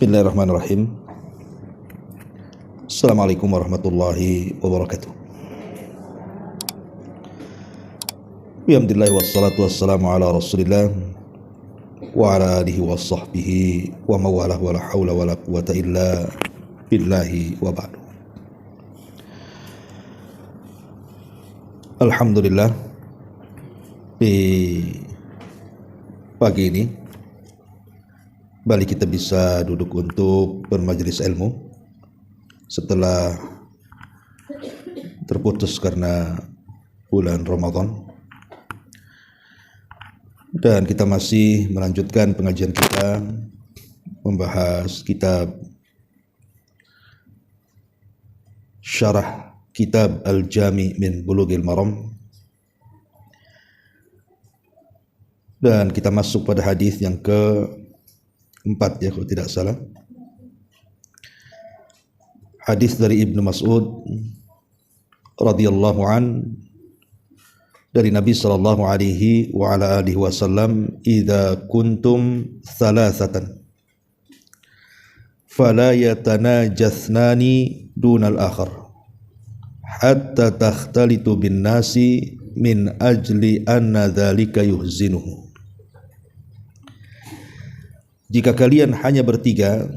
Bismillahirrahmanirrahim. Assalamualaikum warahmatullahi wabarakatuh. Alhamdulillah wassalatu wassalamu ala rasulillah wa ala alihi wa sahbihi wa mawalah wa la hawla wa la quwata illa billahi wa ba'du. Alhamdulillah, di pagi ini balik kita bisa duduk untuk bermajelis ilmu setelah terputus karena bulan Ramadan, dan kita masih melanjutkan pengajian kita membahas kitab Syarah Kitab Al-Jami' min Bulughil Maram, dan kita masuk pada hadis yang ke-4 ya kalau tidak salah. Hadis dari Ibnu Mas'ud radhiyallahu an dari Nabi sallallahu alaihi wa ala alihi wasallam, "Idza kuntum thalathatan fala yatanajathnani dunal akhar hatta takhtalitu bin nasi min ajli anna dzalika yuhzinuhu." Jika kalian hanya bertiga,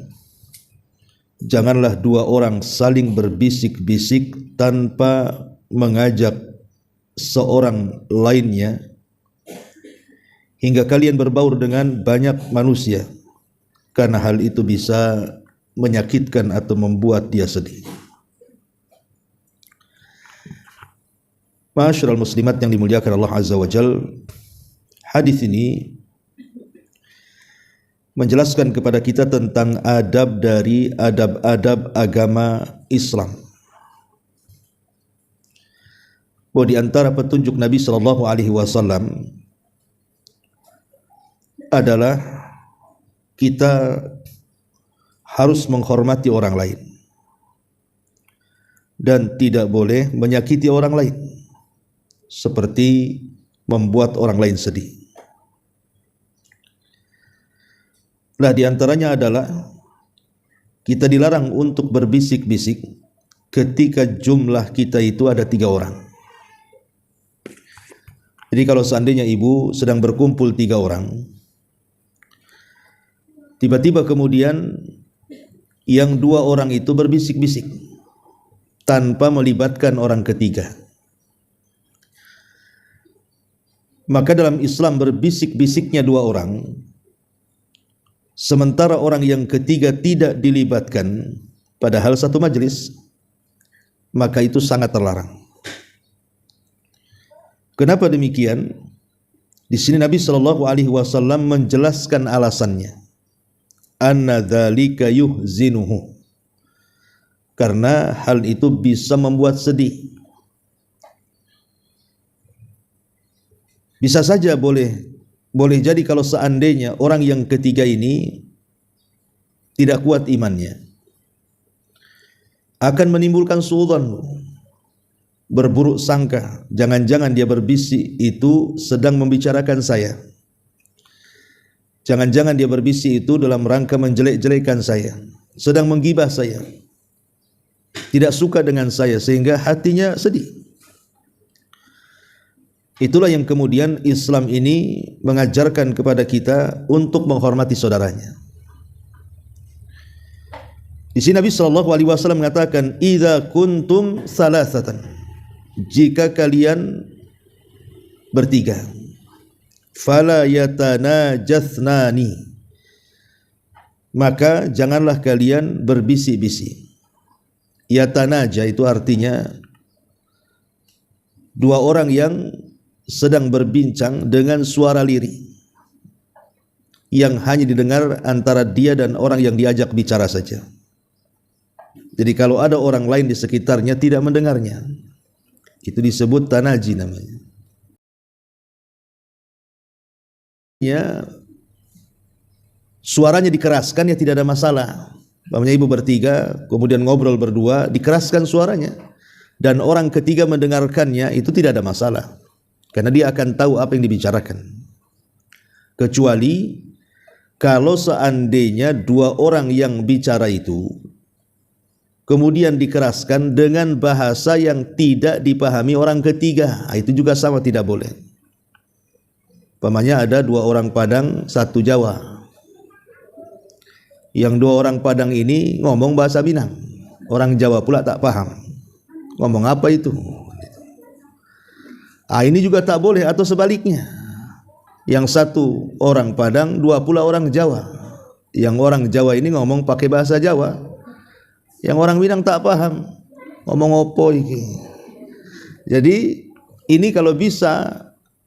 janganlah dua orang saling berbisik-bisik tanpa mengajak seorang lainnya hingga kalian berbaur dengan banyak manusia, karena hal itu bisa menyakitkan atau membuat dia sedih. Ma'asyiral muslimat yang dimuliakan Allah Azza wa Jalla, hadis ini menjelaskan kepada kita tentang adab dari adab-adab agama Islam. Bahwa di antara petunjuk Nabi sallallahu alaihi wasallam adalah kita harus menghormati orang lain dan tidak boleh menyakiti orang lain, seperti membuat orang lain sedih. Nah, di antaranya adalah kita dilarang untuk berbisik-bisik ketika jumlah kita itu ada 3 orang. Jadi kalau seandainya ibu sedang berkumpul 3 orang, tiba-tiba kemudian yang 2 orang itu berbisik-bisik tanpa melibatkan orang ketiga, maka dalam Islam berbisik-bisiknya 2 orang sementara orang yang ketiga tidak dilibatkan padahal satu majelis, maka itu sangat terlarang. Kenapa demikian? Di sini Nabi sallallahu alaihi wasallam menjelaskan alasannya. Anna dzalika yuhzinuhu. Karena hal itu bisa membuat sedih. Bisa saja boleh jadi kalau seandainya orang yang ketiga ini tidak kuat imannya, akan menimbulkan suudzon, berburuk sangka, jangan-jangan dia berbisik itu sedang membicarakan saya, jangan-jangan dia berbisik itu dalam rangka menjelek-jelekan saya, sedang menggibah saya, tidak suka dengan saya, sehingga hatinya sedih. Itulah yang kemudian Islam ini mengajarkan kepada kita untuk menghormati saudaranya. Di sini Nabi sallallahu alaihi wasallam mengatakan, "Idza kuntum salasatan." Jika kalian bertiga, fala yatanajathnani. Maka janganlah kalian berbisik-bisik. Yatanaja itu artinya 2 orang yang sedang berbincang dengan suara lirih yang hanya didengar antara dia dan orang yang diajak bicara saja. Jadi kalau ada orang lain di sekitarnya tidak mendengarnya, itu disebut tanaji namanya. Ya, suaranya dikeraskan ya tidak ada masalah. Namanya ibu bertiga kemudian ngobrol berdua, dikeraskan suaranya dan orang ketiga mendengarkannya, itu tidak ada masalah. Karena dia akan tahu apa yang dibicarakan. Kecuali kalau seandainya dua orang yang bicara itu kemudian dikeraskan dengan bahasa yang tidak dipahami orang ketiga, itu juga sama, tidak boleh. Umpamanya ada dua orang Padang, satu Jawa. Yang dua orang Padang ini ngomong bahasa Minang, orang Jawa pula tak paham ngomong apa itu. Ini juga tak boleh. Atau sebaliknya, yang satu orang Padang, dua pula orang Jawa. Yang orang Jawa ini ngomong pakai bahasa Jawa, yang orang Minang tak paham ngomong opo iki. Jadi ini kalau bisa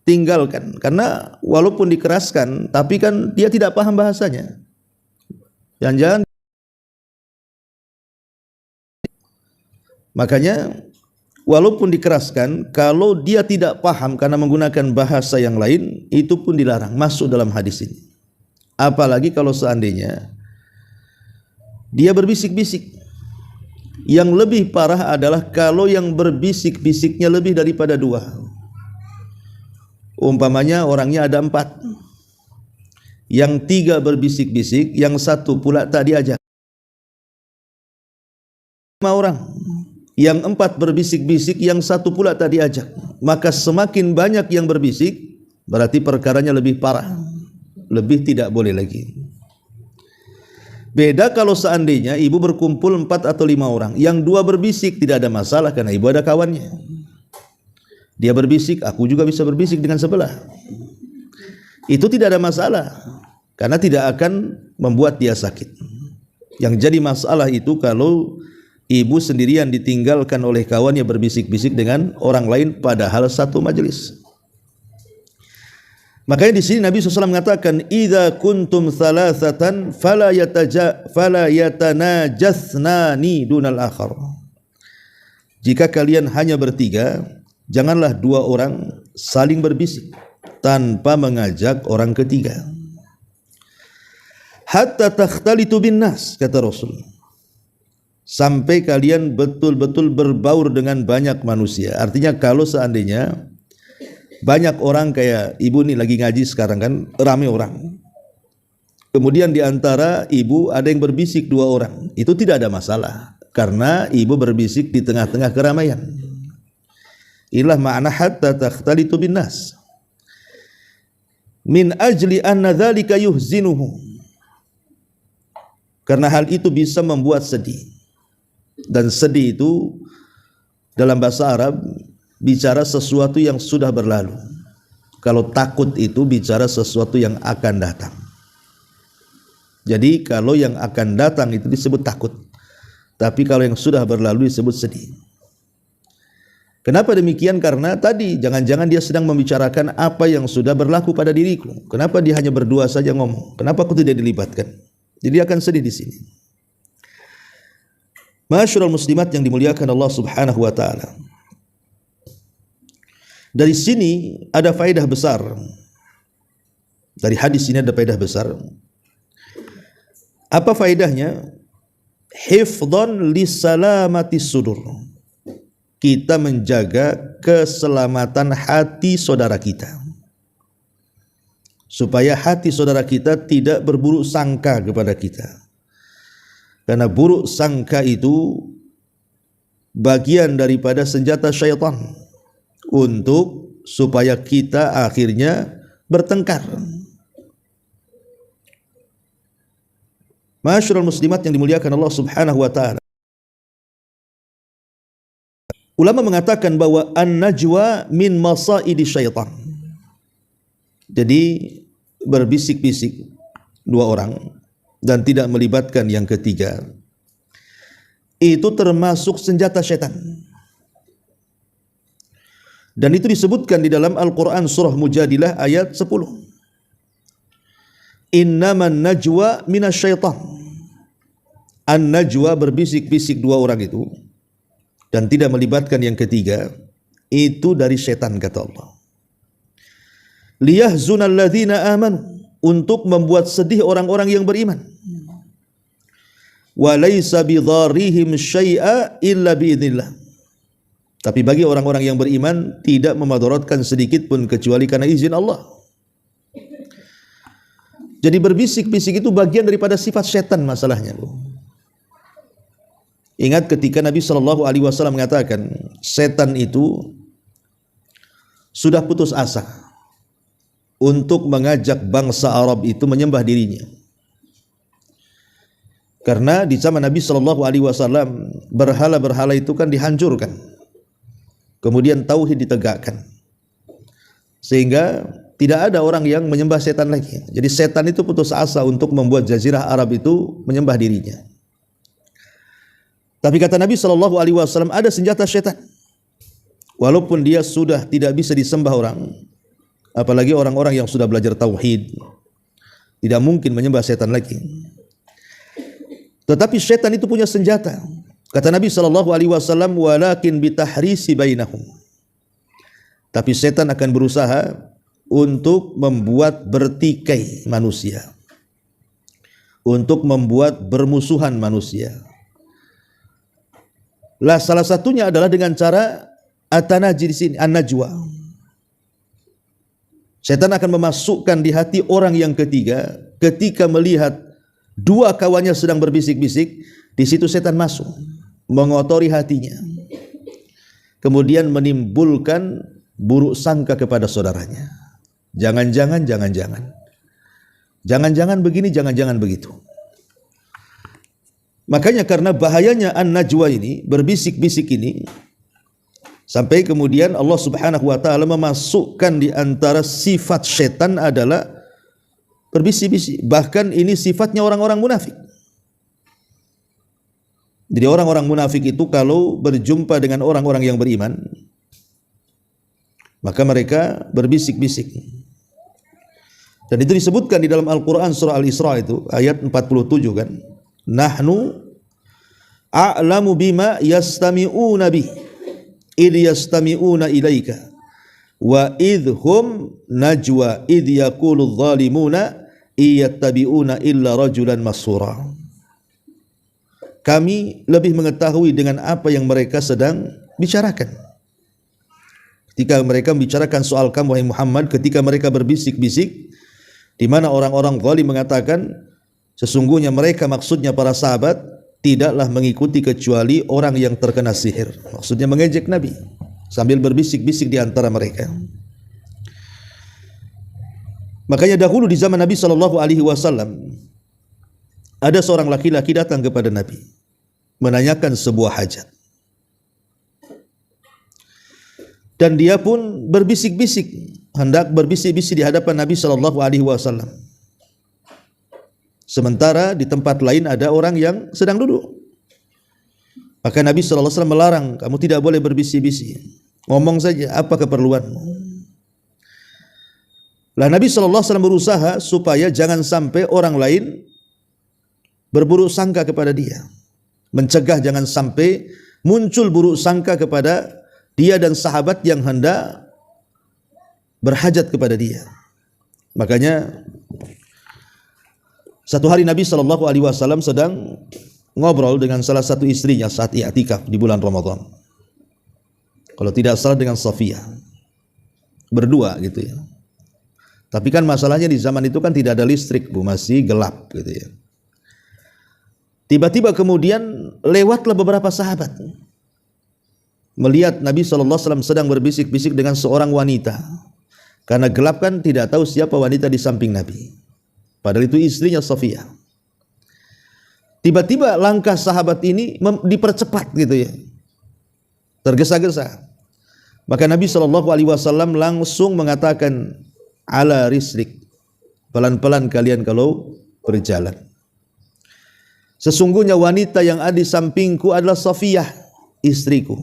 tinggalkan, karena walaupun dikeraskan tapi kan dia tidak paham bahasanya. Jangan-jangan, makanya walaupun dikeraskan, kalau dia tidak paham karena menggunakan bahasa yang lain, itu pun dilarang masuk dalam hadis ini. Apalagi kalau seandainya dia berbisik-bisik. Yang lebih parah adalah kalau yang berbisik-bisiknya lebih daripada dua. Umpamanya orangnya ada 4, yang 3 berbisik-bisik, yang 1 pula tak diajak. 5 orang, yang 4 berbisik-bisik, yang 1 pula tak diajak. Maka semakin banyak yang berbisik, berarti perkaranya lebih parah, lebih tidak boleh lagi. Beda kalau seandainya ibu berkumpul 4 atau 5 orang, yang 2 berbisik, tidak ada masalah karena ibu ada kawannya. Dia berbisik, aku juga bisa berbisik dengan sebelah. Itu tidak ada masalah, karena tidak akan membuat dia sakit. Yang jadi masalah itu kalau ibu sendirian ditinggalkan oleh kawannya berbisik-bisik dengan orang lain padahal satu majelis. Makanya di sini Nabi SAW mengatakan, "Idza kuntum thalathatan fala yatanajasnani dunal akhar." Jika kalian hanya bertiga, janganlah 2 orang saling berbisik tanpa mengajak orang ketiga. Hatta takhtalitu bin nas, kata Rasul. Sampai kalian betul-betul berbaur dengan banyak manusia. Artinya kalau seandainya banyak orang, kayak ibu nih lagi ngaji sekarang kan, ramai orang. Kemudian di antara ibu ada yang berbisik 2 orang, itu tidak ada masalah karena ibu berbisik di tengah-tengah keramaian. Inilah makna hatta takhtalitu bin nas. Min ajli anna dzalika yuhzinuhu. Karena hal itu bisa membuat sedih. Dan sedih itu dalam bahasa Arab bicara sesuatu yang sudah berlalu. Kalau takut itu bicara sesuatu yang akan datang. Jadi kalau yang akan datang itu disebut takut. Tapi kalau yang sudah berlalu disebut sedih. Kenapa demikian? Karena tadi jangan-jangan dia sedang membicarakan apa yang sudah berlaku pada diriku. Kenapa dia hanya berdua saja ngomong? Kenapa aku tidak dilibatkan? Jadi akan sedih di sini. Ma'asyiral muslimat yang dimuliakan Allah Subhanahu wa taala. Dari sini ada faedah besar. Dari hadis ini ada faedah besar. Apa faedahnya? Hifdhan lisalamati sudur. Kita menjaga keselamatan hati saudara kita, supaya hati saudara kita tidak berburuk sangka kepada kita. Karena buruk sangka itu bagian daripada senjata syaitan untuk supaya kita akhirnya bertengkar. Ma'asyiral muslimat yang dimuliakan Allah Subhanahu wa taala. Ulama mengatakan bahwa an-najwa min masaidi syaitan. Jadi berbisik-bisik 2 orang dan tidak melibatkan yang ketiga, itu termasuk senjata syaitan. Dan itu disebutkan di dalam Al-Quran surah Mujadilah ayat 10. Innaman najwa minasyaitan. An-najwa berbisik-bisik 2 orang itu dan tidak melibatkan yang ketiga, itu dari syaitan, kata Allah. Liyahzunal ladzina amanu, untuk membuat sedih orang-orang yang beriman. Wa laisa bidharrihim syai'a illa biidznillah. Tapi bagi orang-orang yang beriman tidak memadaratkan sedikit pun kecuali karena izin Allah. Jadi berbisik-bisik itu bagian daripada sifat setan masalahnya, Bu. Ingat ketika Nabi SAW mengatakan setan itu sudah putus asa untuk mengajak bangsa Arab itu menyembah dirinya. Karena di zaman Nabi SAW berhala-berhala itu kan dihancurkan, kemudian tauhid ditegakkan, sehingga tidak ada orang yang menyembah setan lagi. Jadi setan itu putus asa untuk membuat jazirah Arab itu menyembah dirinya. Tapi kata Nabi SAW, ada senjata setan. Walaupun dia sudah tidak bisa disembah orang, apalagi orang-orang yang sudah belajar tauhid, tidak mungkin menyembah setan lagi. Tetapi setan itu punya senjata. Kata Nabi SAW, walakin bitahrisi bainahum. Tapi setan akan berusaha untuk membuat bertikai manusia, untuk membuat bermusuhan manusia. Lah salah satunya adalah dengan cara atanaji di sini, an-najwa. Setan akan memasukkan di hati orang yang ketiga ketika melihat dua kawannya sedang berbisik-bisik, di situ setan masuk, mengotori hatinya. Kemudian menimbulkan buruk sangka kepada saudaranya. Jangan-jangan begini, jangan-jangan begitu. Makanya karena bahayanya an-najwa ini, berbisik-bisik ini, sampai kemudian Allah Subhanahu wa taala memasukkan di antara sifat setan adalah berbisik-bisik. Bahkan ini sifatnya orang-orang munafik. Jadi orang-orang munafik itu kalau berjumpa dengan orang-orang yang beriman, maka mereka berbisik-bisik. Dan itu disebutkan di dalam Al-Quran surah Al-Isra itu ayat 47 kan. Nahnu a'lamu bima yastami'una bih idh yastami'una ilaika wa idhum najwa idh yaqulu adh-dhalimuna iyattabi'una illa rajulan masura. Kami lebih mengetahui dengan apa yang mereka sedang bicarakan. Ketika mereka membicarakan soal kamu wahai Muhammad, ketika mereka berbisik-bisik, di mana orang-orang zalim mengatakan sesungguhnya mereka, maksudnya para sahabat, tidaklah mengikuti kecuali orang yang terkena sihir. Maksudnya mengejek Nabi sambil berbisik-bisik di antara mereka. Makanya dahulu di zaman Nabi SAW ada seorang laki-laki datang kepada Nabi menanyakan sebuah hajat. Dan dia pun berbisik-bisik, hendak berbisik-bisik di hadapan Nabi SAW. Sementara di tempat lain ada orang yang sedang duduk. Maka Nabi SAW melarang, kamu tidak boleh berbisik-bisik. Ngomong saja, apa keperluanmu? Lah Nabi SAW berusaha supaya jangan sampai orang lain berburuk sangka kepada dia. Mencegah jangan sampai muncul buruk sangka kepada dia dan sahabat yang hendak berhajat kepada dia. Makanya satu hari Nabi SAW sedang ngobrol dengan salah satu istrinya saat i'tikaf di bulan Ramadan. Kalau tidak salah dengan Safiyah. Berdua gitu ya. Tapi kan masalahnya di zaman itu kan tidak ada listrik, Bu, masih gelap gitu ya. Tiba-tiba kemudian lewatlah beberapa sahabat. Melihat Nabi SAW sedang berbisik-bisik dengan seorang wanita. Karena gelap kan tidak tahu siapa wanita di samping Nabi. Padahal itu istrinya Safiyah. Tiba-tiba langkah sahabat ini dipercepat gitu ya. Tergesa-gesa. Maka Nabi SAW langsung mengatakan, ala rislik, pelan-pelan kalian kalau berjalan. Sesungguhnya wanita yang ada di sampingku adalah Safiyah, istriku.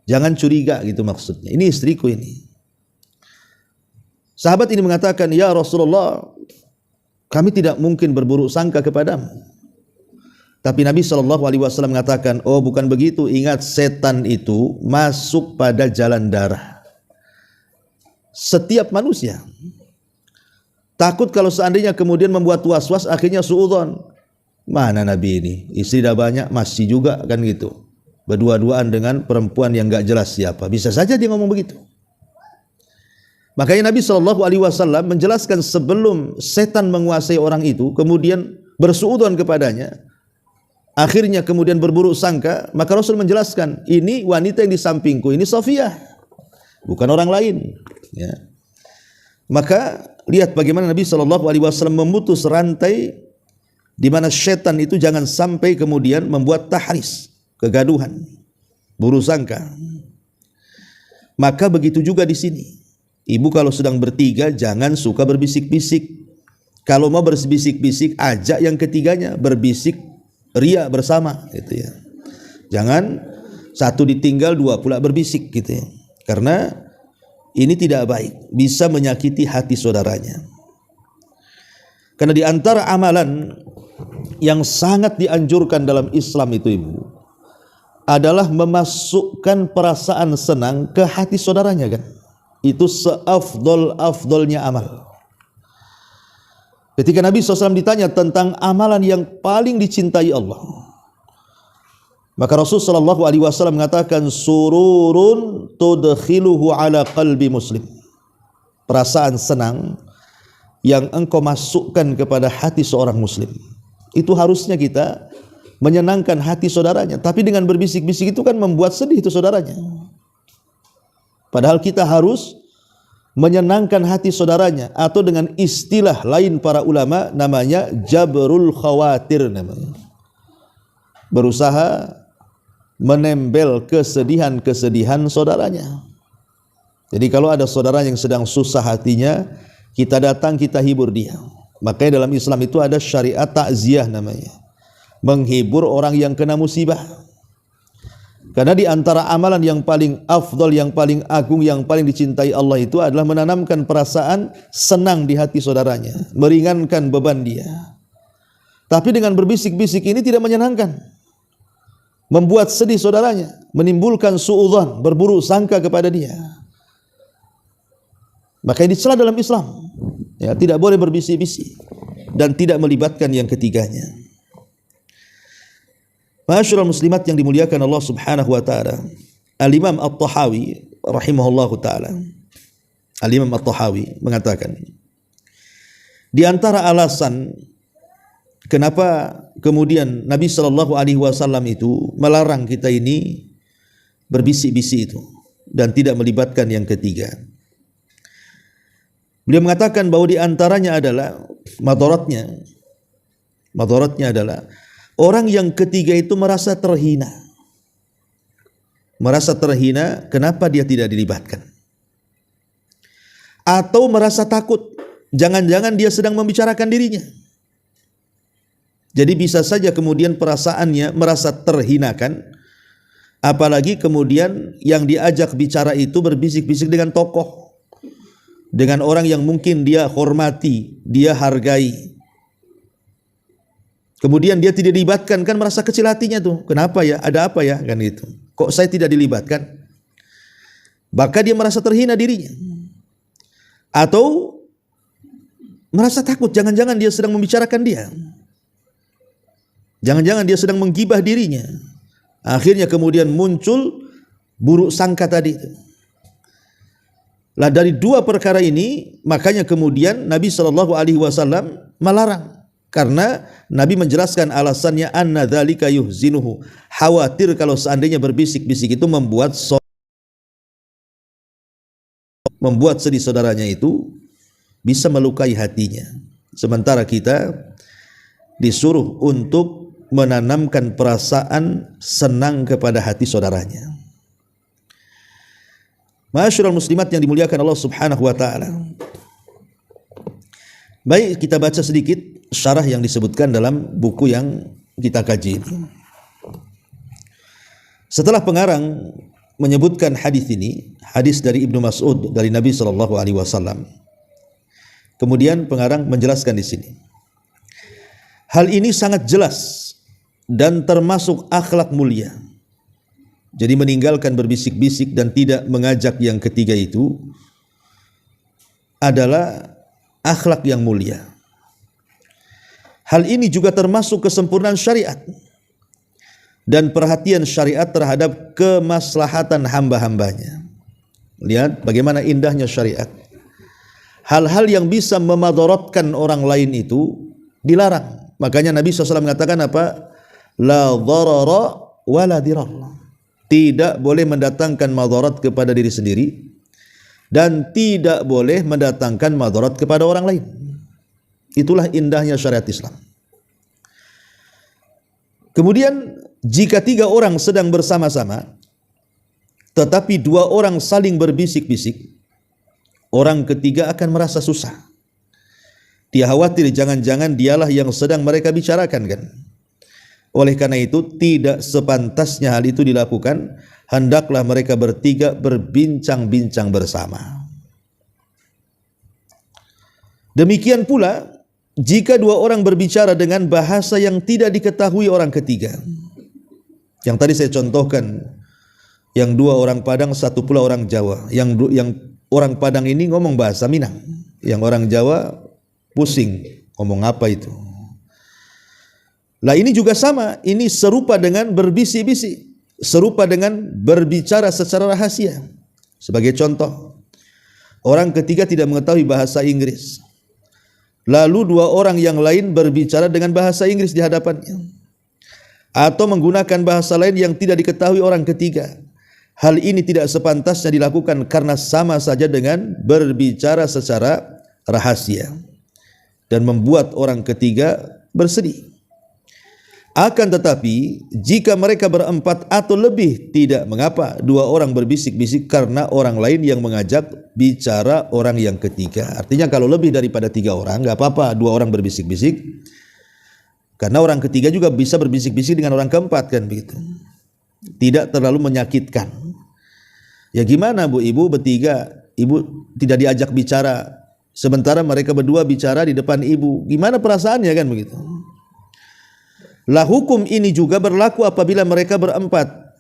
Jangan curiga gitu maksudnya. Ini istriku ini. Sahabat ini mengatakan, ya Rasulullah, kami tidak mungkin berburuk sangka kepadamu. Tapi Nabi SAW mengatakan, oh bukan begitu, ingat setan itu masuk pada jalan darah setiap manusia. Takut kalau seandainya kemudian membuat was-was, akhirnya suudzon. Mana Nabi ini? Istri dah banyak, masih juga kan gitu. Berdua-duaan dengan perempuan yang gak jelas siapa. Bisa saja dia ngomong begitu. Makanya Nabi SAW menjelaskan sebelum setan menguasai orang itu, kemudian bersuudzon kepadanya, akhirnya kemudian berburuk sangka, maka Rasul menjelaskan, ini wanita yang di sampingku, ini Safiyah, bukan orang lain. Ya. Maka lihat bagaimana Nabi SAW memutus rantai di mana setan itu jangan sampai kemudian membuat tahris, kegaduhan, buruk sangka. Maka begitu juga di sini. Ibu kalau sedang bertiga jangan suka berbisik-bisik. Kalau mau berbisik-bisik, ajak yang ketiganya berbisik ria bersama, gitu ya. Jangan satu ditinggal, dua pula berbisik, gitu ya. Karena ini tidak baik, bisa menyakiti hati saudaranya. Karena di antara amalan yang sangat dianjurkan dalam Islam itu, ibu, adalah memasukkan perasaan senang ke hati saudaranya, kan? Itu seafdol-afdolnya amal. Ketika Nabi SAW ditanya tentang amalan yang paling dicintai Allah, maka Rasulullah SAW mengatakan, sururun tudkhiluhu ala qalbi muslim. Perasaan senang yang engkau masukkan kepada hati seorang muslim. Itu harusnya kita menyenangkan hati saudaranya. Tapi dengan berbisik-bisik itu kan membuat sedih itu saudaranya. Padahal kita harus menyenangkan hati saudaranya, atau dengan istilah lain para ulama namanya jabrul khawatir namanya. Berusaha menembel kesedihan-kesedihan saudaranya. Jadi kalau ada saudara yang sedang susah hatinya, kita datang, kita hibur dia. Makanya dalam Islam itu ada syariat takziah namanya. Menghibur orang yang kena musibah. Karena di antara amalan yang paling afdal, yang paling agung, yang paling dicintai Allah itu adalah menanamkan perasaan senang di hati saudaranya, meringankan beban dia. Tapi dengan berbisik-bisik ini tidak menyenangkan, membuat sedih saudaranya, menimbulkan suudzon, berburuk sangka kepada dia. Maka ini dicela dalam Islam. Ya, tidak boleh berbisik-bisik dan tidak melibatkan yang ketiganya. Ma'asyiral muslimat yang dimuliakan Allah Subhanahu wa taala. Al-Imam At-Tahawi rahimahullahu taala. Al-Imam At-Tahawi mengatakan, di antara alasan kenapa kemudian Nabi sallallahu alaihi wasallam itu melarang kita ini berbisik-bisik itu dan tidak melibatkan yang ketiga. Beliau mengatakan bahwa di antaranya adalah madaratnya adalah orang yang ketiga itu merasa terhina. Merasa terhina, kenapa dia tidak dilibatkan? Atau merasa takut, jangan-jangan dia sedang membicarakan dirinya. Jadi bisa saja kemudian perasaannya merasa terhinakan, apalagi kemudian yang diajak bicara itu berbisik-bisik dengan tokoh, dengan orang yang mungkin dia hormati, dia hargai. Kemudian dia tidak dilibatkan, kan merasa kecil hatinya tuh. Kenapa ya? Ada apa ya? Kan itu. Kok saya tidak dilibatkan? Maka dia merasa terhina dirinya. Atau merasa takut, jangan-jangan dia sedang membicarakan dia. Jangan-jangan dia sedang menggibah dirinya. Akhirnya kemudian muncul buruk sangka tadi. Lah dari dua perkara ini, makanya kemudian Nabi SAW melarang. Karena Nabi menjelaskan alasannya, anna dzalika yuhzinuhu, khawatir kalau seandainya berbisik-bisik itu membuat sedih saudaranya itu bisa melukai hatinya. Sementara kita disuruh untuk menanamkan perasaan senang kepada hati saudaranya. Ma'asyiral muslimat yang dimuliakan Allah Subhanahu wa taala. Baik, kita baca sedikit syarah yang disebutkan dalam buku yang kita kaji ini. Setelah pengarang menyebutkan hadis ini, hadis dari Ibnu Mas'ud dari Nabi sallallahu alaihi wasallam. Kemudian pengarang menjelaskan di sini. Hal ini sangat jelas dan termasuk akhlak mulia. Jadi meninggalkan berbisik-bisik dan tidak mengajak yang ketiga itu adalah akhlak yang mulia. Hal ini juga termasuk kesempurnaan syariat dan perhatian syariat terhadap kemaslahatan hamba-hambanya. Lihat bagaimana indahnya syariat. hal-hal yang bisa memadaratkan orang lain itu dilarang. Makanya Nabi SAW mengatakan apa? La dharara wa la dirar. Tidak boleh mendatangkan madarat kepada diri sendiri dan tidak boleh mendatangkan madarat kepada orang lain. Itulah indahnya syariat Islam. Kemudian jika 3 orang sedang bersama-sama tetapi 2 orang saling berbisik-bisik, orang ketiga akan merasa susah. Dia khawatir jangan-jangan dialah yang sedang mereka bicarakan kan. Oleh karena itu tidak sepantasnya hal itu dilakukan. Hendaklah mereka bertiga berbincang-bincang bersama. Demikian pula jika 2 orang berbicara dengan bahasa yang tidak diketahui orang ketiga. Yang tadi saya contohkan, yang 2 orang Padang, 1 pula orang Jawa. Yang orang Padang ini ngomong bahasa Minang, yang orang Jawa pusing ngomong apa itu. Lah ini juga sama, ini serupa dengan berbisik-bisik, serupa dengan berbicara secara rahasia. Sebagai contoh, orang ketiga tidak mengetahui bahasa Inggris, lalu 2 orang yang lain berbicara dengan bahasa Inggris di hadapannya, atau menggunakan bahasa lain yang tidak diketahui orang ketiga. Hal ini tidak sepantasnya dilakukan karena sama saja dengan berbicara secara rahasia dan membuat orang ketiga bersedih. Akan tetapi jika mereka berempat atau lebih tidak mengapa 2 orang berbisik-bisik karena orang lain yang mengajak bicara orang yang ketiga. Artinya kalau lebih daripada 3 orang enggak apa-apa 2 orang berbisik-bisik, karena orang ketiga juga bisa berbisik-bisik dengan orang keempat kan begitu. Tidak terlalu menyakitkan. Ya gimana Bu, ibu bertiga, ibu tidak diajak bicara, sementara mereka berdua bicara di depan ibu. Gimana perasaannya kan begitu? Lah hukum ini juga berlaku apabila mereka berempat.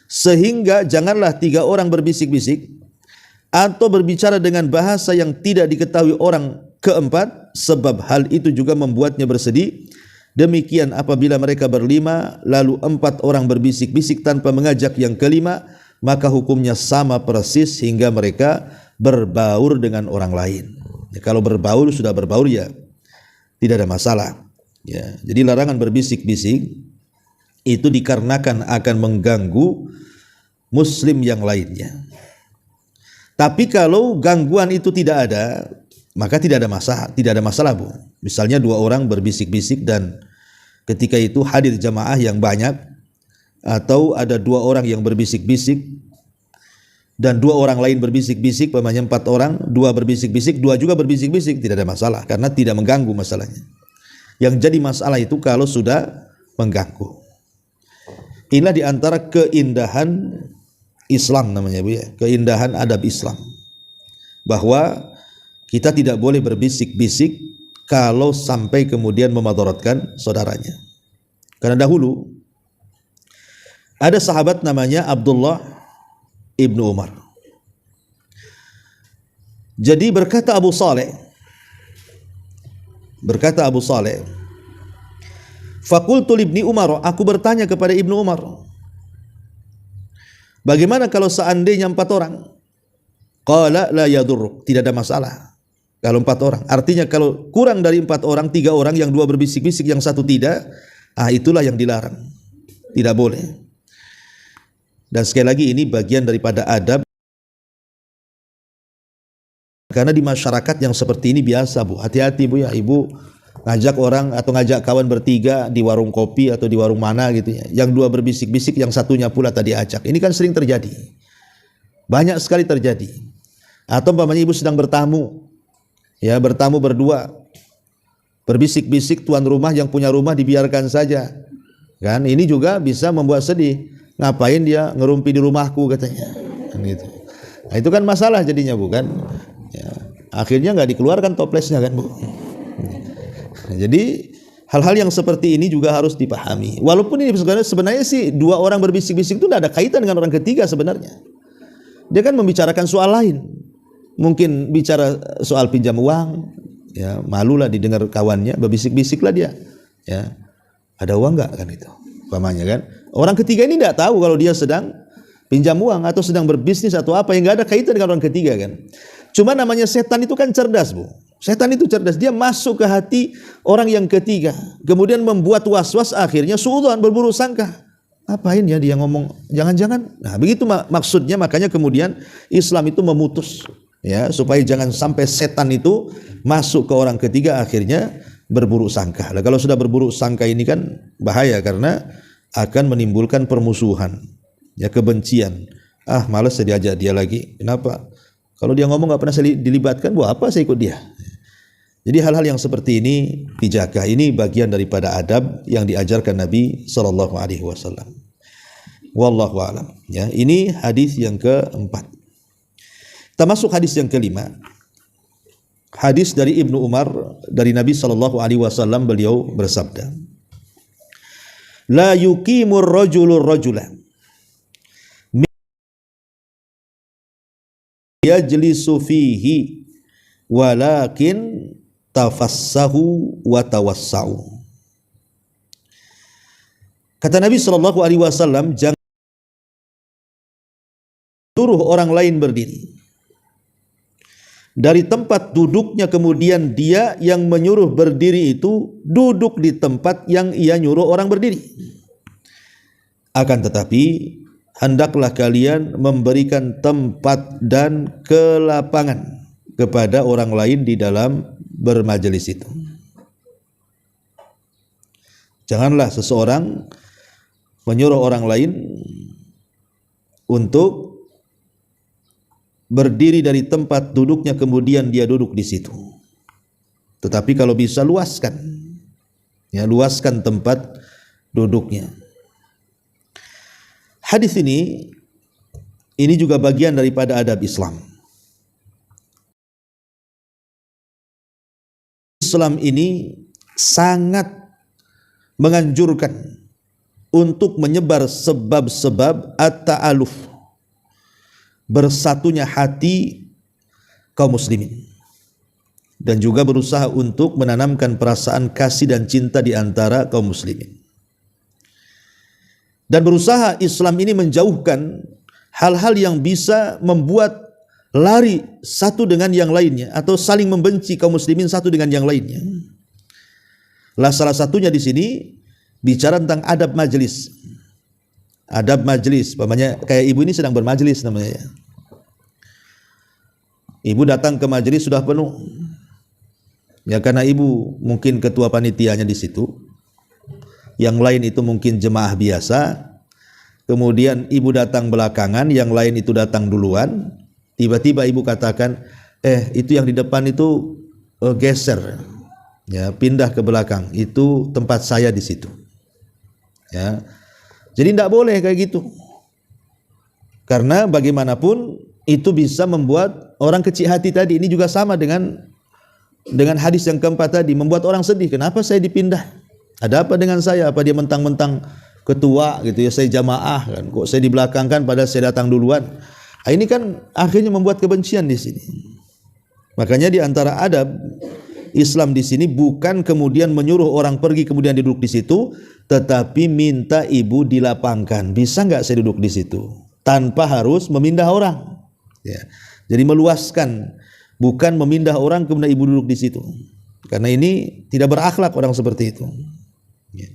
Sehingga janganlah 3 orang berbisik-bisik atau berbicara dengan bahasa yang tidak diketahui orang keempat, sebab hal itu juga membuatnya bersedih. Demikian apabila mereka berlima lalu 4 orang berbisik-bisik tanpa mengajak yang kelima, maka hukumnya sama persis hingga mereka berbaur dengan orang lain. Ya, kalau berbaur sudah berbaur ya tidak ada masalah. Ya, jadi larangan berbisik-bisik itu dikarenakan akan mengganggu muslim yang lainnya. Tapi kalau gangguan itu tidak ada, maka tidak ada masalah Bu. Misalnya 2 orang berbisik-bisik dan ketika itu hadir jamaah yang banyak, atau ada 2 orang yang berbisik-bisik dan 2 orang lain berbisik-bisik, umpamanya 4 orang, 2 berbisik-bisik, 2 juga berbisik-bisik, tidak ada masalah karena tidak mengganggu masalahnya. Yang jadi masalah itu kalau sudah mengganggu. Inilah di antara keindahan Islam namanya Bu ya, keindahan adab Islam. Bahwa kita tidak boleh berbisik-bisik kalau sampai kemudian memadaratkan saudaranya. Karena dahulu ada sahabat namanya Abdullah ibnu Umar. Jadi berkata Abu Saleh, faqultu libni Umar, aku bertanya kepada Ibnu Umar, bagaimana kalau seandainya 4 orang? Qala la yadurruk, tidak ada masalah kalau 4 orang. Artinya kalau kurang dari 4 orang, 3 orang, yang 2 berbisik-bisik, yang 1 tidak, itulah yang dilarang, tidak boleh. Dan sekali lagi ini bagian daripada adab, karena di masyarakat yang seperti ini biasa Bu. Hati-hati Bu ya, ibu ngajak orang atau ngajak kawan bertiga di warung kopi atau di warung mana gitu ya, yang 2 berbisik-bisik, yang satunya pula tadi ajak. Ini kan sering terjadi, banyak sekali terjadi. Atau umpamanya ibu sedang bertamu, ya bertamu berdua, berbisik-bisik, tuan rumah yang punya rumah dibiarkan saja kan. Ini juga bisa membuat sedih. Ngapain dia ngerumpi di rumahku katanya kan gitu. Nah, itu kan masalah jadinya bukan ya, akhirnya nggak dikeluarkan toplesnya kan Bu. Nah, jadi hal-hal yang seperti ini juga harus dipahami. Walaupun ini sebenarnya sih 2 orang berbisik-bisik itu tidak ada kaitan dengan orang ketiga sebenarnya. Dia kan membicarakan soal lain. Mungkin bicara soal pinjam uang, ya malulah didengar kawannya, berbisik-bisiklah dia. Ya, ada uang nggak kan itu, umpamanya kan. Orang ketiga ini tidak tahu kalau dia sedang pinjam uang atau sedang berbisnis atau apa, yang nggak ada kaitan dengan orang ketiga kan. Cuma namanya setan itu kan cerdas, Bu. Setan itu cerdas, dia masuk ke hati orang yang ketiga, kemudian membuat was-was, akhirnya suudzon, berburuk sangka. Apain ya dia ngomong, jangan-jangan. Nah, begitu maksudnya, makanya kemudian Islam itu memutus, ya, supaya jangan sampai setan itu masuk ke orang ketiga, akhirnya berburuk sangka. Nah, kalau sudah berburuk sangka ini kan bahaya, karena akan menimbulkan permusuhan, ya, kebencian. Ah, malas saya diajak dia lagi. Kenapa? Kalau dia ngomong nggak pernah saya dilibatkan, buat apa saya ikut dia? Jadi hal-hal yang seperti ini dijaga. Ini bagian daripada adab yang diajarkan Nabi Sallallahu Alaihi Wasallam. Wallahu a'lam. Ya, ini hadis yang keempat. Kita masuk hadis yang kelima. Hadis dari Ibnu Umar dari Nabi Sallallahu Alaihi Wasallam, beliau bersabda, La yuqimur rajulur rajula yajlisu fihi walakin tafassahu wa tawassau. Kata Nabi Shallallahu Alaihi Wasallam, jangan suruh orang lain berdiri dari tempat duduknya, kemudian dia yang menyuruh berdiri itu duduk di tempat yang ia nyuruh orang berdiri. Akan tetapi hendaklah kalian memberikan tempat dan kelapangan kepada orang lain di dalam bermajelis itu. Janganlah seseorang menyuruh orang lain untuk berdiri dari tempat duduknya, kemudian dia duduk di situ. Tetapi kalau bisa luaskan, ya, luaskan tempat duduknya. Hadis ini juga bagian daripada adab Islam. Islam ini sangat menganjurkan untuk menyebar sebab-sebab at-ta'aluf, bersatunya hati kaum muslimin, dan juga berusaha untuk menanamkan perasaan kasih dan cinta di antara kaum muslimin. Dan berusaha Islam ini menjauhkan hal-hal yang bisa membuat lari satu dengan yang lainnya atau saling membenci kaum muslimin satu dengan yang lainnya. Lah, salah satunya di sini bicara tentang adab majelis. Adab majelis, umpamanya kayak ibu ini sedang bermajelis namanya, ya. Ibu datang ke majelis sudah penuh. Ya, karena ibu mungkin ketua panitianya di situ. Yang lain itu mungkin jemaah biasa. Kemudian ibu datang belakangan, yang lain itu datang duluan. Tiba-tiba ibu katakan, itu yang di depan itu geser, ya, pindah ke belakang. Itu tempat saya di situ. Ya, jadi tidak boleh kayak gitu. Karena bagaimanapun itu bisa membuat orang kecil hati tadi. Ini juga sama dengan hadis yang keempat tadi, membuat orang sedih. Kenapa saya dipindah? Ada apa dengan saya? Apa dia mentang-mentang ketua gitu ya? Saya jamaah kan, kok saya di belakang kan, padahal saya datang duluan. Ini kan akhirnya membuat kebencian di sini. Makanya di antara adab Islam di sini bukan kemudian menyuruh orang pergi kemudian duduk di situ, tetapi minta ibu dilapangkan. Bisa nggak saya duduk di situ? Tanpa harus memindah orang. Ya. Jadi meluaskan, bukan memindah orang kemudian ibu duduk di situ. Karena ini tidak berakhlak orang seperti itu. Ya.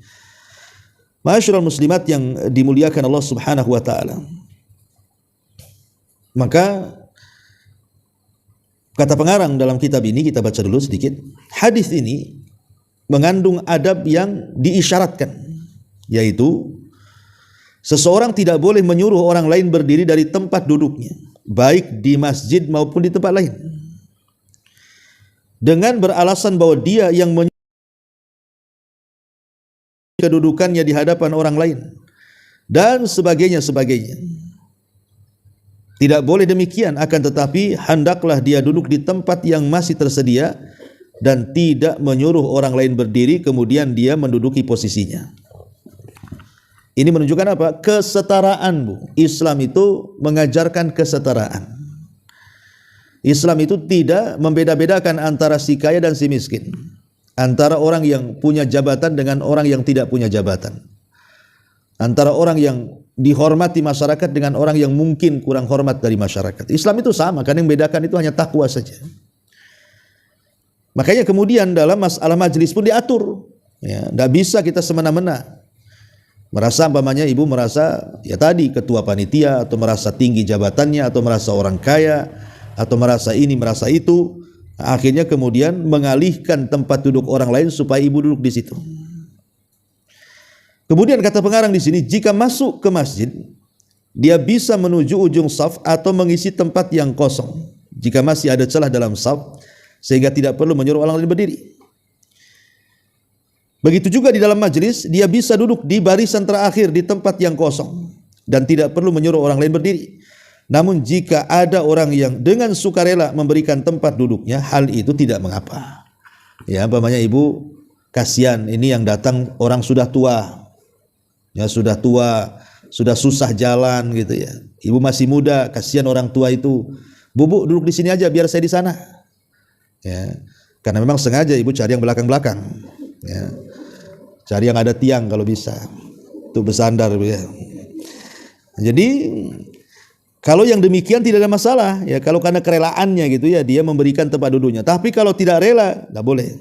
Ma'asyiral muslimat yang dimuliakan Allah Subhanahu wa taala. Maka kata pengarang dalam kitab ini, kita baca dulu sedikit. Hadis ini mengandung adab yang diisyaratkan, yaitu seseorang tidak boleh menyuruh orang lain berdiri dari tempat duduknya, baik di masjid maupun di tempat lain, dengan beralasan bahwa dia yang kedudukannya di hadapan orang lain dan sebagainya. Tidak boleh demikian, akan tetapi hendaklah dia duduk di tempat yang masih tersedia dan tidak menyuruh orang lain berdiri kemudian dia menduduki posisinya. Ini menunjukkan apa? Kesetaraan, Bu. Islam itu mengajarkan kesetaraan. Islam itu tidak membeda-bedakan antara si kaya dan si miskin, antara orang yang punya jabatan dengan orang yang tidak punya jabatan. antara orang yang dihormati masyarakat dengan orang yang mungkin kurang hormat dari masyarakat. Islam itu sama, kan yang membedakan itu hanya takwa saja. Makanya kemudian dalam masalah majelis pun diatur, ya, tidak bisa kita semena-mena. Merasa umpamanya ibu merasa ya tadi ketua panitia, atau merasa tinggi jabatannya, atau merasa orang kaya, atau merasa ini merasa itu, akhirnya kemudian mengalihkan tempat duduk orang lain supaya ibu duduk di situ. Kemudian kata pengarang di sini, jika masuk ke masjid, dia bisa menuju ujung saf atau mengisi tempat yang kosong jika masih ada celah dalam saf, sehingga tidak perlu menyuruh orang lain berdiri. Begitu juga di dalam majelis, dia bisa duduk di barisan terakhir di tempat yang kosong dan tidak perlu menyuruh orang lain berdiri. Namun jika ada orang yang dengan sukarela memberikan tempat duduknya, hal itu tidak mengapa. Ya, umpamanya ibu kasihan ini yang datang orang sudah tua. Ya, sudah tua, sudah susah jalan gitu ya. Ibu masih muda, kasihan orang tua itu. Bu, duduk di sini aja biar saya di sana. Ya. Karena memang sengaja ibu cari yang belakang-belakang. Ya. Cari yang ada tiang kalau bisa. Itu bersandar ya. Jadi kalau yang demikian tidak ada masalah, ya kalau karena kerelaannya gitu ya dia memberikan tempat duduknya. Tapi kalau tidak rela, tidak boleh.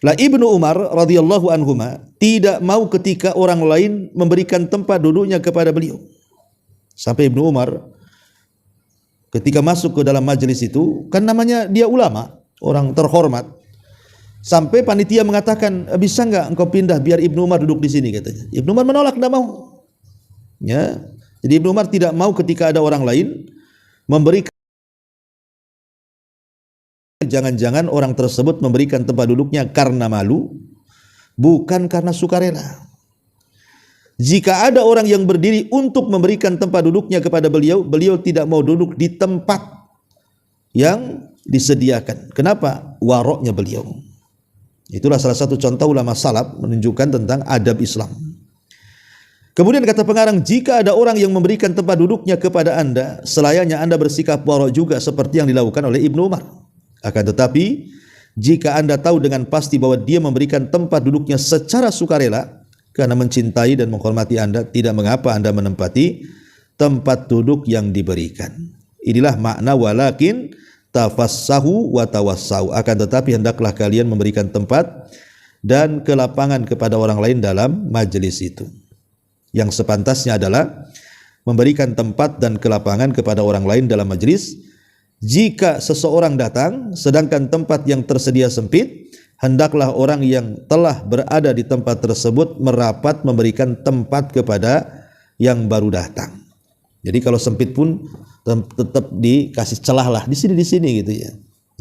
Lah Ibnu Umar radhiyallahu anhuma tidak mau ketika orang lain memberikan tempat duduknya kepada beliau. Sampai Ibnu Umar ketika masuk ke dalam majelis itu, kan namanya dia ulama, orang terhormat. Sampai panitia mengatakan, bisa enggak engkau pindah biar Ibnu Umar duduk di sini, katanya. Ibnu Umar menolak, tidak mau. Ya. Jadi Ibnu Umar tidak mau ketika ada orang lain memberikan, jangan-jangan orang tersebut memberikan tempat duduknya karena malu, bukan karena sukarela. Jika ada orang yang berdiri untuk memberikan tempat duduknya kepada beliau, beliau tidak mau duduk di tempat yang disediakan. Kenapa? Waroknya beliau. Itulah salah satu contoh ulama salaf menunjukkan tentang adab Islam. Kemudian kata pengarang, jika ada orang yang memberikan tempat duduknya kepada anda, selayaknya anda bersikap warok juga seperti yang dilakukan oleh Ibnu Umar. Akan tetapi, jika anda tahu dengan pasti bahwa dia memberikan tempat duduknya secara sukarela, karena mencintai dan menghormati anda, tidak mengapa anda menempati tempat duduk yang diberikan. Inilah makna walakin tafassahu wa tawassau. Akan tetapi hendaklah kalian memberikan tempat dan kelapangan kepada orang lain dalam majelis itu. Yang sepantasnya adalah memberikan tempat dan kelapangan kepada orang lain dalam majelis. Jika seseorang datang sedangkan tempat yang tersedia sempit, hendaklah orang yang telah berada di tempat tersebut merapat memberikan tempat kepada yang baru datang. Jadi kalau sempit pun tetap dikasih celah lah di sini gitu ya.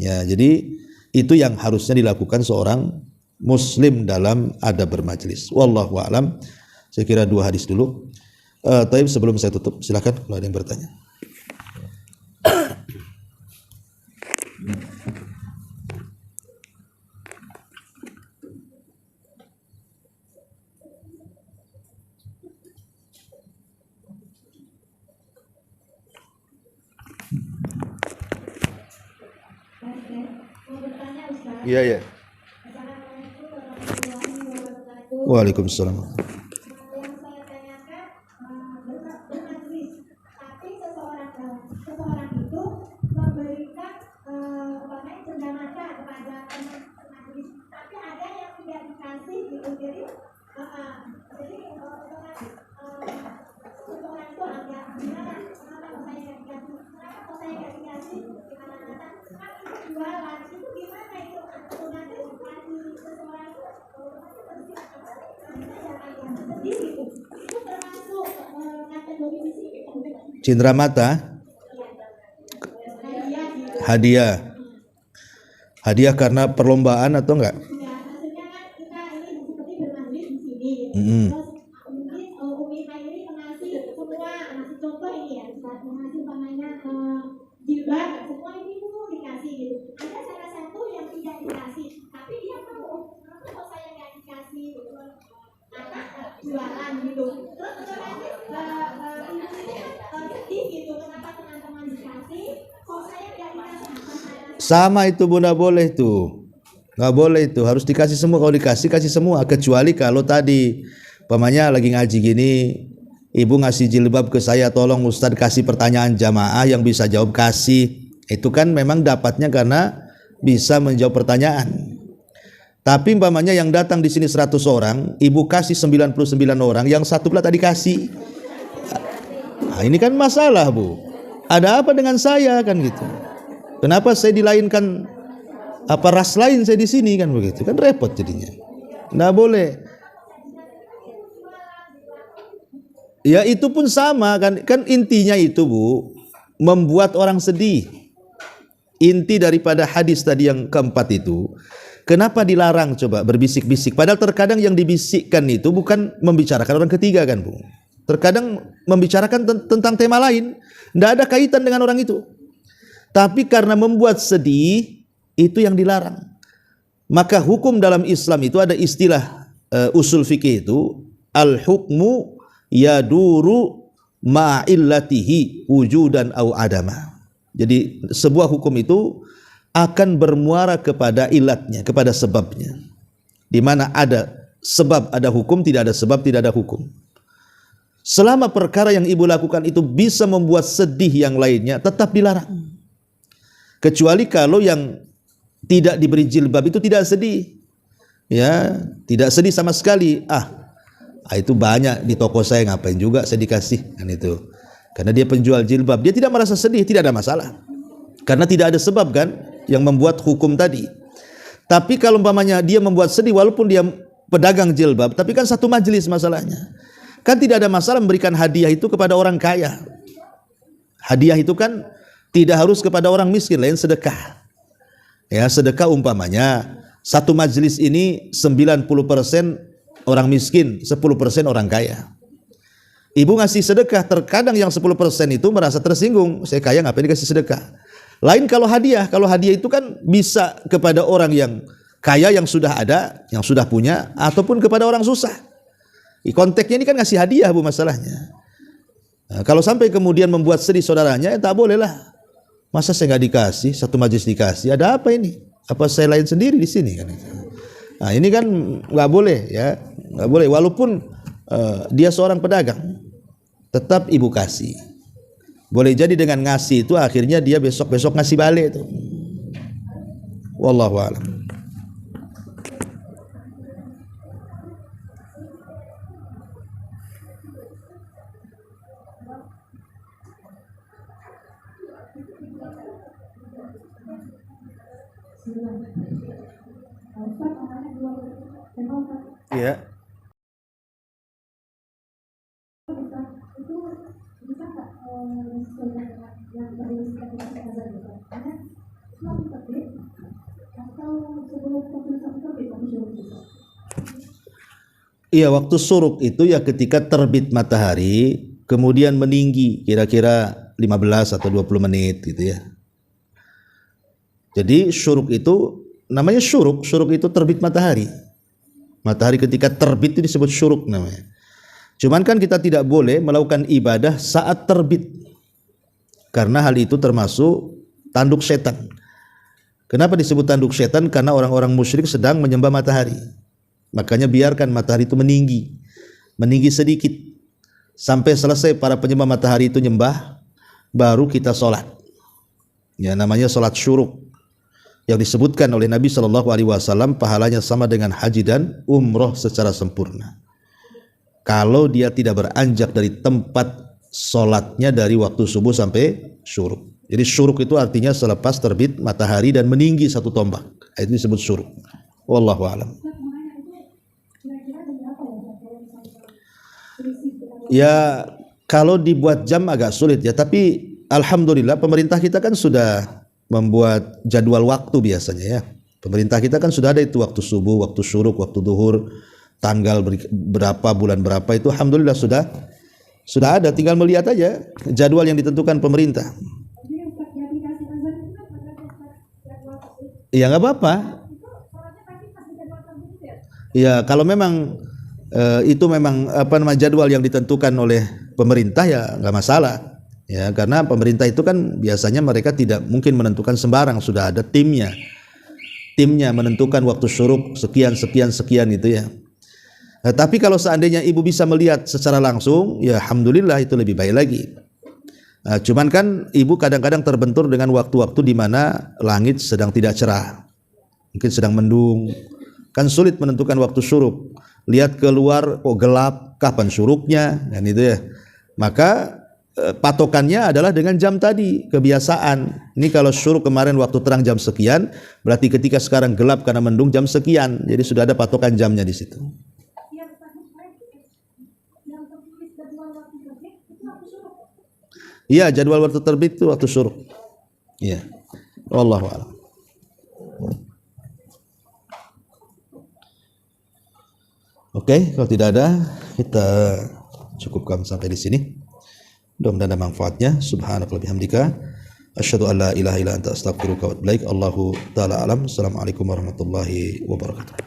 Ya, jadi itu yang harusnya dilakukan seorang muslim dalam adab bermajelis. Wallahu a'lam. Saya kira 2 hadis dulu. Tapi sebelum saya tutup, silakan kalau ada yang bertanya. Iya, ya. Waalaikumsalam. Cindera mata, hadiah karena perlombaan atau enggak? Sama itu Bu, nggak boleh tuh, nggak boleh itu, harus dikasih semua. Kalau dikasih, kasih semua, kecuali kalau tadi Umpamanya lagi ngaji gini, ibu ngasih jilbab ke saya, tolong Ustadz kasih pertanyaan jamaah yang bisa jawab, kasih. Itu kan memang dapatnya karena bisa menjawab pertanyaan. Tapi umpamanya yang datang di sini 100 orang, ibu kasih 99 orang, yang satu pula tadi kasih. Nah, ini kan masalah, Bu. Ada apa dengan saya kan gitu? Kenapa saya dilainkan apa ras lain saya di sini kan begitu? Kan repot jadinya. Nggak boleh. Ya itu pun sama kan intinya itu, Bu, membuat orang sedih. Inti daripada hadis tadi yang keempat itu, kenapa dilarang coba berbisik-bisik? Padahal terkadang yang dibisikkan itu bukan membicarakan orang ketiga kan, Bu. Terkadang membicarakan tentang tema lain, tidak ada kaitan dengan orang itu. Tapi karena membuat sedih, itu yang dilarang. Maka hukum dalam Islam itu ada istilah usul fikih itu, al-hukmu yaduru ma'illatihi wujudan au adama. Jadi sebuah hukum itu akan bermuara kepada ilatnya, kepada sebabnya. Di mana ada sebab ada hukum, tidak ada sebab tidak ada hukum. Selama perkara yang ibu lakukan itu bisa membuat sedih yang lainnya, tetap dilarang. Kecuali kalau yang tidak diberi jilbab itu tidak sedih. Ya, tidak sedih sama sekali. Itu banyak di toko saya, ngapain juga saya dikasih kan itu. Karena dia penjual jilbab, dia tidak merasa sedih, tidak ada masalah. Karena tidak ada sebab kan yang membuat hukum tadi. Tapi kalau umpamanya dia membuat sedih walaupun dia pedagang jilbab, tapi kan satu majelis masalahnya. Kan tidak ada masalah memberikan hadiah itu kepada orang kaya. Hadiah itu kan tidak harus kepada orang miskin, lain sedekah. Ya, sedekah umpamanya satu majelis ini 90% orang miskin, 10% orang kaya. Ibu ngasih sedekah, terkadang yang 10% itu merasa tersinggung, saya kaya ngapain dikasih sedekah. Lain kalau hadiah itu kan bisa kepada orang yang kaya, yang sudah ada, yang sudah punya, ataupun kepada orang susah. Konteksnya ini kan ngasih hadiah, Bu, masalahnya. Nah, kalau sampai kemudian membuat sedih saudaranya, tak boleh lah. Masa saya nggak dikasih, satu majelis dikasih, ada apa ini? Apa saya lain sendiri di sini kan? Nah ini kan nggak boleh ya, nggak boleh. Walaupun dia seorang pedagang, tetap ibu kasih. Boleh jadi dengan ngasih itu akhirnya dia besok ngasih balik itu. Wallahu a'lam. Ya. Iya, waktu syuruk itu ya ketika terbit matahari kemudian meninggi kira-kira 15 atau 20 menit gitu ya. Jadi syuruk itu namanya syuruk itu terbit matahari. Matahari ketika terbit itu disebut syuruk namanya. Cuman kan kita tidak boleh melakukan ibadah saat terbit. Karena hal itu termasuk tanduk setan. Kenapa disebut tanduk setan? Karena orang-orang musyrik sedang menyembah matahari. Makanya biarkan matahari itu meninggi sedikit. Sampai selesai para penyembah matahari itu nyembah, baru kita sholat. Ya, namanya sholat syuruk. Yang disebutkan oleh Nabi SAW pahalanya sama dengan haji dan umroh secara sempurna. Kalau dia tidak beranjak dari tempat sholatnya dari waktu subuh sampai syuruk. Jadi syuruk itu artinya selepas terbit matahari dan meninggi satu tombak. Itu disebut syuruk. Wallahu a'lam. Ya, kalau dibuat jam agak sulit ya, tapi alhamdulillah pemerintah kita kan sudah membuat jadwal waktu biasanya ya. Pemerintah kita kan sudah ada itu waktu subuh, waktu syuruk, waktu duhur, tanggal berapa, bulan berapa, itu alhamdulillah sudah ada, tinggal melihat aja jadwal yang ditentukan pemerintah. Ya nggak apa-apa. Ya kalau memang itu memang jadwal yang ditentukan oleh pemerintah ya nggak masalah. Ya, karena pemerintah itu kan biasanya mereka tidak mungkin menentukan sembarang, sudah ada timnya menentukan waktu syuruk sekian itu ya. Tapi kalau seandainya ibu bisa melihat secara langsung, ya alhamdulillah itu lebih baik lagi. Cuman kan ibu kadang-kadang terbentur dengan waktu-waktu di mana langit sedang tidak cerah, mungkin sedang mendung, kan sulit menentukan waktu syuruk. Lihat keluar kok gelap, kapan syuruknya, kan itu ya. Maka patokannya adalah dengan jam tadi, kebiasaan. Ini kalau syuruk kemarin waktu terang jam sekian, berarti ketika sekarang gelap karena mendung jam sekian. Jadi sudah ada patokan jamnya di situ. Iya, jadwal waktu terbit itu waktu syuruk. Iya. Wallahu a'lam. Oke, kalau tidak ada, kita cukupkan sampai di sini. Mudah-mudahan ada manfaatnya. Subhanaka wa bihamdika asyhadu an la ilaha illa anta astaghfiruka wa atubu ilaik. Allahu taala alam. Assalamualaikum warahmatullahi wabarakatuh.